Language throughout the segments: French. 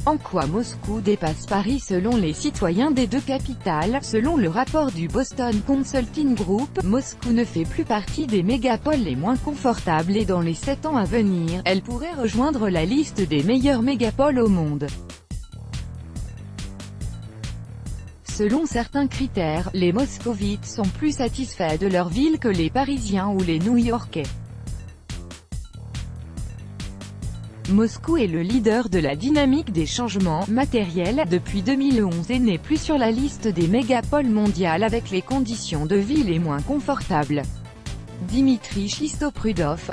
En quoi Moscou dépasse Paris selon les citoyens des deux capitales? Selon le rapport du Boston Consulting Group, Moscou ne fait plus partie des mégapoles les moins confortables et dans les 7 ans à venir, elle pourrait rejoindre la liste des meilleures mégapoles au monde. Selon certains critères, les Moscovites sont plus satisfaits de leur ville que les Parisiens ou les New-Yorkais. Moscou est le leader de la dynamique des changements matériels depuis 2011 et n'est plus sur la liste des mégapoles mondiales avec les conditions de vie les moins confortables. Dimitri Chistoprudov,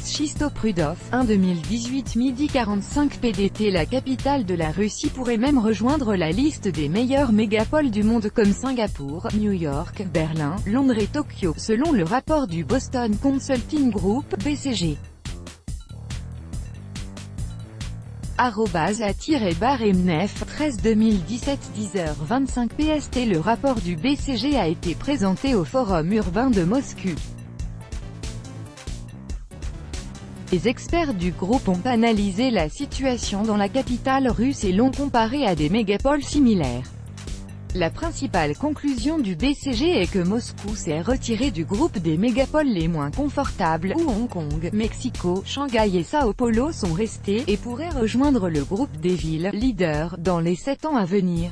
@Chistoprudov, 1 2018 midi 45 PDT. La capitale de la Russie pourrait même rejoindre la liste des meilleures mégapoles du monde comme Singapour, New York, Berlin, Londres et Tokyo, selon le rapport du Boston Consulting Group, BCG. @A-MNEF, 13 2017 10h25 PST. Le rapport du BCG a été présenté au Forum urbain de Moscou. Les experts du groupe ont analysé la situation dans la capitale russe et l'ont comparée à des mégapoles similaires. La principale conclusion du BCG est que Moscou s'est retiré du groupe des mégapoles les moins confortables, où Hong Kong, Mexico, Shanghai et Sao Paulo sont restés, et pourrait rejoindre le groupe des villes leaders dans les 7 ans à venir.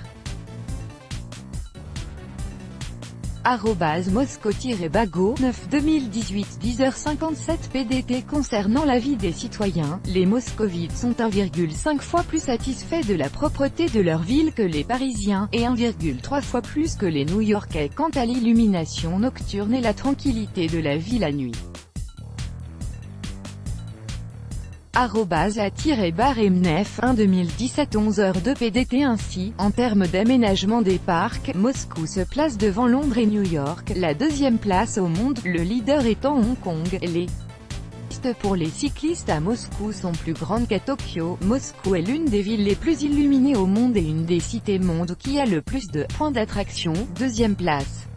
@Mosco-Bago, 9 2018 10h57 PDT. Concernant la vie des citoyens, les moscovites sont 1,5 fois plus satisfaits de la propreté de leur ville que les Parisiens, et 1,3 fois plus que les New-Yorkais quant à l'illumination nocturne et la tranquillité de la vie la nuit. @A-MNEF, 1 2017 11h02 PDT. Ainsi, en termes d'aménagement des parcs, Moscou se place devant Londres et New York, la deuxième place au monde, le leader étant Hong Kong. Les pistes pour les cyclistes à Moscou sont plus grandes qu'à Tokyo. Moscou est l'une des villes les plus illuminées au monde et une des cités mondes qui a le plus de points d'attraction, deuxième place.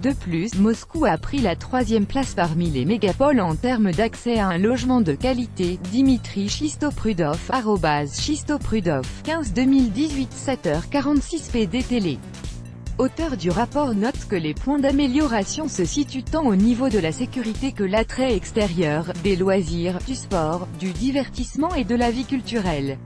De plus, Moscou a pris la 3e place parmi les mégapoles en termes d'accès à un logement de qualité. Dimitri Chistoprudov, @Chistoprudov, 15 2018 7h46 PDT. Les auteurs du rapport notent que les points d'amélioration se situent tant au niveau de la sécurité que l'attrait extérieur, des loisirs, du sport, du divertissement et de la vie culturelle.